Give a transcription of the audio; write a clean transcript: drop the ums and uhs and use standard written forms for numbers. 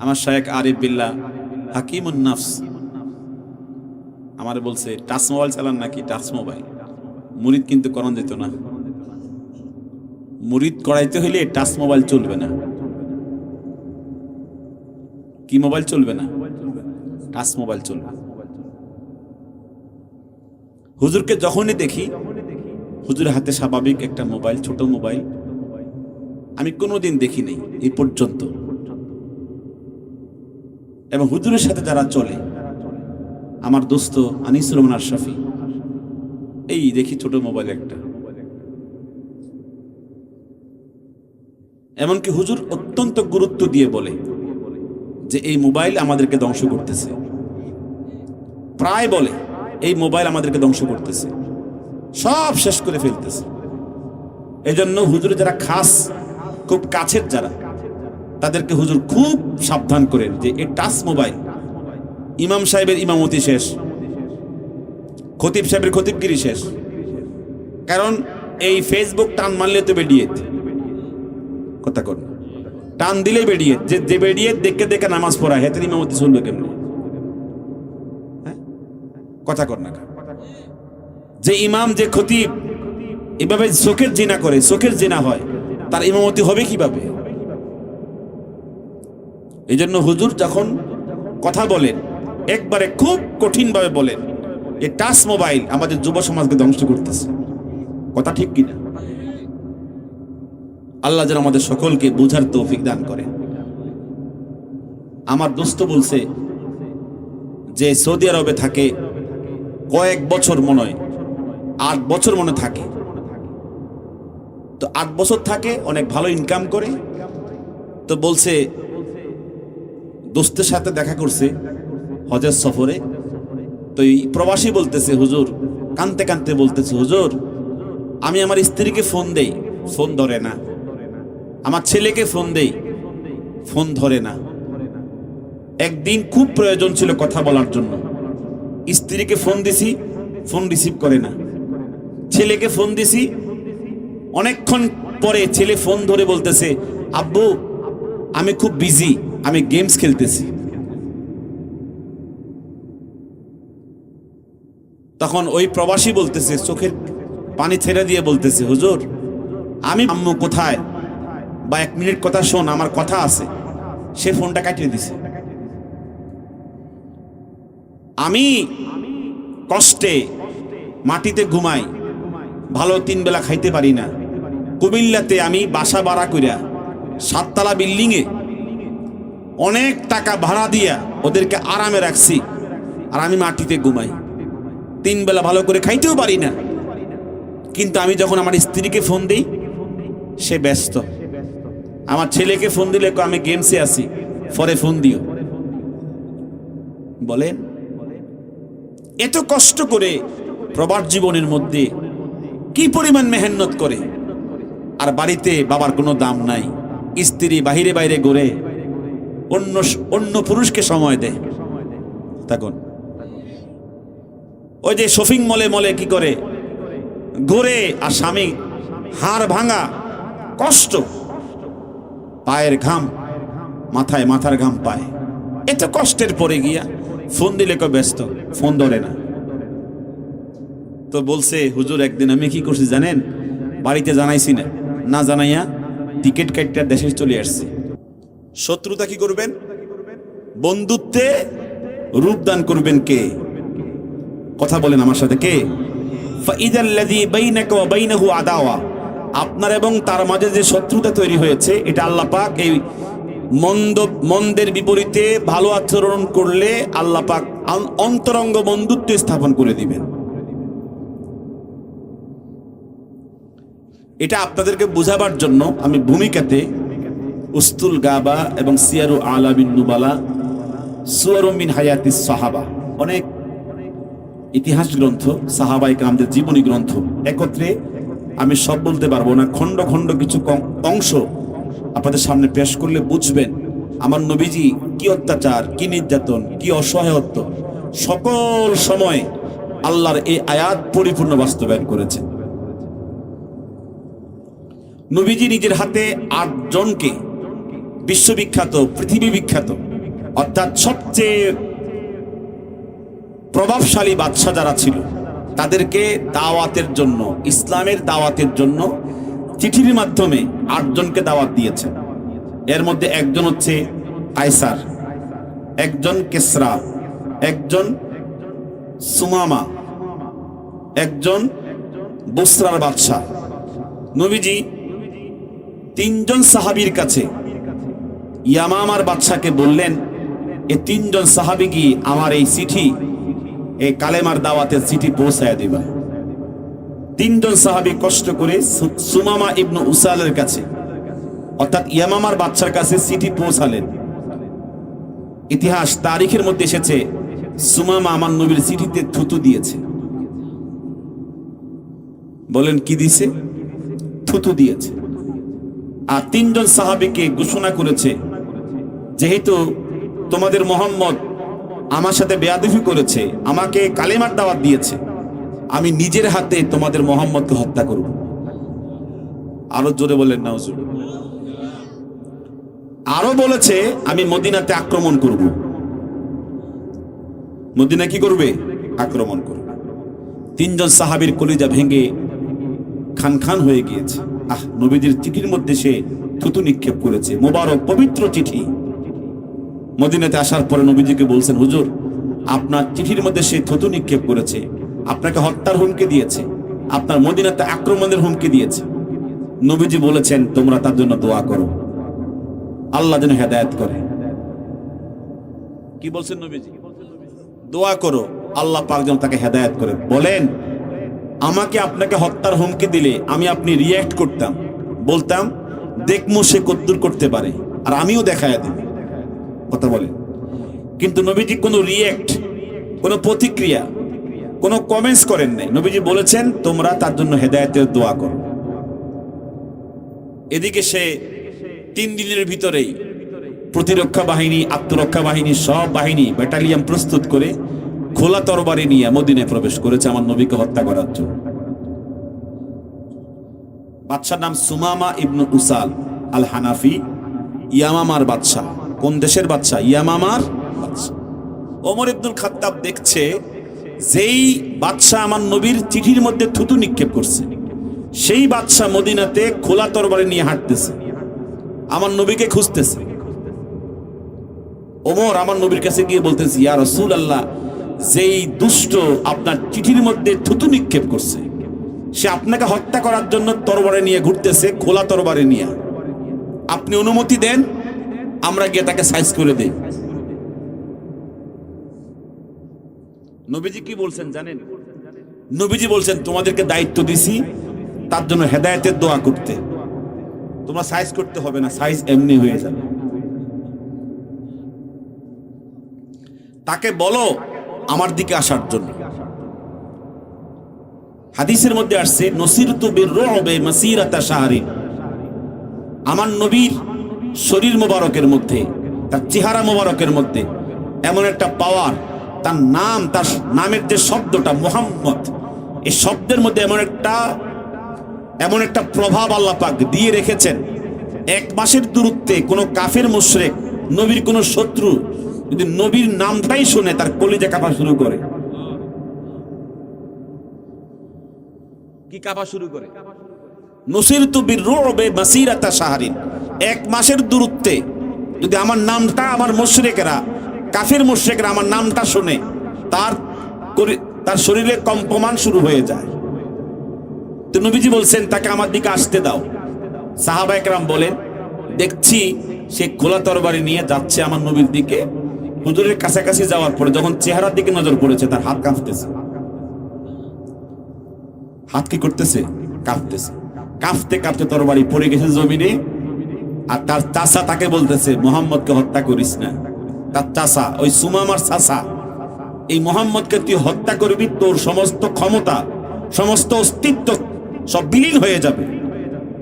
আমার শায়েখ আরিফ বিল্লাহ হাকিমুন নাফস আমারে বলছে টাচ মোবাইল চালান নাকি? টাচ মোবাইল মুরিদ কিন্তু করান যেত না। মুরিদ করাইতে হইলে টাচ মোবাইল চলবে না। কি মোবাইল চলবে না? টাচ মোবাইল চলবে। হুজুরকে যখনই দেখি হুজুরের হাতে স্বাভাবিক একটা মোবাইল, ছোট মোবাইল, আমি কোনোদিন দেখি নাই এই পর্যন্ত। এবং হুজুরের সাথে যারা চলে, আমার দোস্ত আনিসুর রহমান আশরাফি, এই দেখি ছোট মোবাইল একটা। এমনকি হুজুর অত্যন্ত গুরুত্ব দিয়ে বলে যে এই মোবাইল আমাদেরকে ধ্বংস করতেছে। প্রায় বলে এই মোবাইল আমাদেরকে ধ্বংস করতেছে, সব শেষ করে ফেলতেছে। এজন্য হুজুরের যারা খাস খুব কাছের যারা, তাদেরকে হুজুর খুব সাবধান করেন যে এই টাচ মোবাইল, ইমাম সাহেবের ইমামতি শেষ, খতিব সাহেবের খতিবগিরি শেষ। কারণ এই ফেসবুক টান মারলে তো বেরিয়ে কথা কর, টান দিলেই বেরিয়ে, যে বেরিয়ে দেখে দেখে নামাজ পড়া, হেতের ইমামতি চলবে কেমনি? কথা কর না। যে ইমাম, যে খতিব এভাবে চোখের জিনা করে, চোখের জিনা হয়, তার ইমামতি হবে কিভাবে? এই জন্য হুজুর যখন কথা বলেন একবারে খুব কঠিন ভাবে বলেন, এই টাচ মোবাইল আমাদের যুব সমাজকে ধ্বংস করতেছে। কথা ঠিক কিনা? আল্লাহ যেন আমাদের সকলকে বুঝার তৌফিক দান করেন। আমার দোস্ত বলছে যে সৌদি আরবে থাকে কয়েক বছর, মনে হয় 8 বছর মনে থাকে। তো 8 বছর থাকে, অনেক ভালো ইনকাম করে। তো বলছে দোস্তের সাথে দেখা করছে হজের সফরে। তো এই প্রবাসী বলতেছে, হুজুর কানতে কানতে বলতেছে, হুজুর আমি আমার স্ত্রীকে ফোন দেই, ফোন ধরে না। আমার ছেলেকে ফোন দেই, ফোন ধরে না। একদিন খুব প্রয়োজন ছিল কথা বলার জন্য, স্ত্রীকে ফোন দিছি, ফোন রিসিভ করে না। ছেলেকে ফোন দিছি, অনেকক্ষণ পরে ছেলে ফোন ধরে বলতেছে, আব্বু আমি খুব বিজি, আমি গেমস খেলতেছি। তখন ওই প্রবাসী বলতেছে, চোখের পানি ছেড়ে দিয়ে বলতেছে, হুজুর আমি আম্মু কোথায়, বা 1 মিনিট কথা শোন, আমার কথা আছে। সে ফোনটা কাটিয়ে দিছে। আমি কষ্টে মাটিতে ঘুমাই, ভালো 3 বেলা খাইতে পারি না। কুমিল্লাতে আমি বাসা ভাড়া কইরা 7 তলা বিল্ডিং এ অনেক টাকা ভাড়া দিয়া ওদেরকে আরামে রাখছি, আর আমি মাটিতে ঘুমাই, 3 বেলা ভালো করে খাইতেও পারি না। কিন্তু আমি যখন আমার স্ত্রীকে ফোন দিই, সে ব্যস্ত। আমার ছেলেকে ফোন দিলে আমি গেমসে আছি, পরে ফোন দিও। বলেন এত কষ্ট করে প্রবাস জীবনের মধ্যে কি পরিমাণ মেহনত করে, আর বাড়িতে বাবার কোনো দাম নাই। স্ত্রী বাহিরে বাইরে ঘুরে, অন্য পুরুষকে সময় দেয়। তখন ওই যে শপিং মলে মলে কি করে ঘুরে, আর স্বামী হাড় ভাঙা, কষ্ট, পায়ের ঘাম মাথায়, মাথার ঘাম পায়। এত কষ্টের পরে গিয়া ফোন দিলে ব্যস্ত, ফোন ধরে না। তো বলছে, হুজুর একদিন আমি কি করছি জানেন? বাড়িতে জানাইছি না, না জানাইয়া টিকিট কাটটা দেশে চলে আসছি। শত্রুতা কি করবেন? বন্ধুত্বে রূপদান করবেন কে? কথা বলেন আমার সাথে, কে? ফাইদাল্লাযী বাইনাকা ওয়া বাইনাহু আদাওয়া, আপনার এবং তার মাঝে যে শত্রুতা তৈরি হয়েছে, এটা আল্লাহ পাক এই মন্দের বিপরীতে ভালো আচরণ করলে আল্লাহ পাক অন্তরঙ্গ বন্ধুত্ব স্থাপন করে দিবেন। এটা আপনাদেরকে বোঝাবার জন্য আমি ভূমিকাতে উস্তুল গাবা এবং সিয়ারু আলামিন নুবালা, সুয়ারু মিন হায়াতিস সাহাবা, অনেক ইতিহাস গ্রন্থ, সাহাবায়ে কেরামদের জীবনী গ্রন্থ একত্রে, আমি সব বলতে পারবো না, খণ্ড খণ্ড কিছু অংশ আপনাদের সামনে পেশ করলে বুঝবেন আমার নবীজি কি অত্যাচার, কি নির্যাতন, কি অসহায়ত্ব সকল সময় আল্লাহর এই আয়াত পরিপূর্ণ বাস্তবায়ন করেছে। নবীজি নিজের হাতে 8 জনকে বিশ্ববিখ্যাত, পৃথিবী বিখ্যাত, অর্থাৎ সবচেয়ে প্রভাবশালী বাদশা যারা ছিল তাদেরকে দাওয়াতের জন্য, ইসলামের দাওয়াতের জন্য চিঠির মাধ্যমে 8 জনকে দাওয়াত দিয়েছেন। এর মধ্যে একজন হচ্ছে কায়সার, একজন কেসরা, একজন সুমামা, একজন বুসরার বাদশাহ। নবীজি 3 জন সাহাবীর কাছে ইয়ামামার বাদশাকে বললেন, এই 3 জন সাহাবী কি আমার এই চিঠি, এই কালেমার দাওয়াতের চিঠি পৌঁছায় দিবা। 3 জন সাহাবী কষ্ট করে সুমামা ইবনু উসালের কাছে, অর্থাৎ ইয়ামামার বাদশার কাছে চিঠি পৌঁছালেন। ইতিহাস তারিখের মধ্যে এসেছে সুমামা আমার নবীর চিঠিতে থুতু দিয়েছে। বলেন কি দিয়েছে? থুতু দিয়েছে। আর 3 জন সাহাবীকে ঘোষণা করেছে, যেহেতু তোমাদের মুহাম্মদ আমার সাথে বেয়াদবি করেছে, আমাকে কালেমার দাওয়াত দিয়েছে, আমি নিজের হাতে তোমাদের মুহাম্মদকে হত্যা করব। আরো জোরে বলেন না হুজুর। আরো বলেছে আমি মদিনাতে আক্রমণ করব। মদিনা কি করবে? আক্রমণ করবে। 3 জন সাহাবীর কলিজা ভেঙে খান খান হয়ে গিয়েছে। নবীজির চিঠির মধ্যে সে থুতু নিক্ষেপ করেছে, মোবারক পবিত্র চিঠি। মদিনাতে আসার পরে নবীজিকে বলছেন, হুজুর আপনার চিঠির মধ্যে সে থুতু নিক্ষেপ করেছে, আপনাকে হত্যার হুমকি দিয়েছে, আপনার মদিনাতে আক্রমণের হুমকি দিয়েছে। নবীজি বলেছেন তোমরা তার জন্য দোয়া করো, আল্লাহ যেন হেদায়েত করে। কি বলছেন নবীজি? দোয়া করো আল্লাহ পাক যেন তাকে হেদায়েত করে। বলেন আমাকে আপনাকে হত্যার হুমকি দিলে আমি আপনি রিয়্যাক্ট করতাম, বলতাম দেখমু সে কদ্দুর করতে পারে, আর আমিও দেখায় দেব। কথা বলে, কিন্তু নবীজি কোনো রিয়্যাক্ট, কোনো প্রতিক্রিয়া, কোনো কমেন্টস করেন নাই। নবীজি বলেছেন তোমরা তার জন্য হেদায়েতের দোয়া করো। এদিকে সে 3 দিনের ভিতরেই প্রতিরক্ষা বাহিনী, আত্মরক্ষা বাহিনী, সব বাহিনী ব্যাটালিয়ন প্রস্তুত করে খোলা তরবারি নিয়ে মদিনায় প্রবেশ করেছে আমার নবীকে হত্যা করার জন্য। বাদশার নাম সুমামা ইবনু উসাল আল হানাফি, ইয়ামামার বাদশাহ। কোন দেশের বাদশাহ? ইয়ামামার বাদশাহ। ওমর ইবনুল খাত্তাব দেখছে যেই বাদশাহ আমার নবীর চিঠির মধ্যে থুতু নিক্ষেপ করছে, সেই বাদশাহ মদিনাতে খোলা তরবারি নিয়ে হাঁটতেছে, আমার নবীকে খুঁজতেছে। ওমর আমার নবীর কাছে গিয়ে বলতেছে, ইয়া রাসূলুল্লাহ, যেই দুষ্ট আপনার চিঠির মধ্যে থুতু নিক্ষেপ করছে, সে আপনাকে হত্যা করার জন্য তরবারি নিয়ে ঘুরতেছে, খোলা তরবারি নিয়ে। আপনি অনুমতি দেন, আমরা গিয়ে তাকে সাইজ করে দেই। নবীজি কি বলছেন জানেন? নবীজি বলছেন তোমাদেরকে দায়িত্ব দিছি তার জন্য হেদায়েতের দোয়া করতে, তোমরা সাইজ করতে হবে না, সাইজ এমনি হয়ে যাবে। তাকে বলো আমার দিকে আসার জন্য। হাদিসের মধ্যে আসছে নসিরতু বিররুবি মাসিরাতা শাহরিন। আমার নবীর শরীর মোবারকের মধ্যে, তার চেহারা মোবারকের মধ্যে এমন একটা পাওয়ার, তার নাম, তার নামের যে শব্দটা মুহাম্মদ, এই শব্দের মধ্যে এমন একটা প্রভাব আল্লাহ পাক দিয়ে রেখেছেন। 1 মাসের দূরত্বে কোনো কাফের মুশরিক, নবীর কোনো শত্রু যদি নবীর নামটাই শুনে তার কলিজা কাঁপা শুরু করে। কি কাঁপা শুরু করে? নসিরতু বিররুবি মাসিরাতা শাহরিন। 1 মাসের দূরত্বে যদি আমার নামটা, আমার মুশরিকেরা, কাফের মুশরিকরা আমার নামটা শুনে তার শরীরে কম্পমান শুরু হয়ে যায়। তো নবীজি বলছেন তাকে আমার দিকে আসতে দাও। সাহাবায়ে কেরাম বলেন দেখছি সে খোলা তরবারি নিয়ে যাচ্ছে আমার নবীর দিকে। হুজুরের কাছাকাছি যাওয়ার পরে যখন চেহারার দিকে নজর পড়েছে, তার হাত কাঁপতেছে। হাত কি করতেছে? কাঁপতেছে। কাঁপতে কাঁপতে তরবারি পড়ে গেছে জমিনে। আর তার চাচা তাকে বলতেছে মুহাম্মদকে হত্যা করিস না। তার চাচা, ওই সুমামার চাচা, এই মুহাম্মদকে তুই হত্যা করবি, তোর সমস্ত ক্ষমতা, সমস্ত অস্তিত্ব সব বিলীন হয়ে যাবে।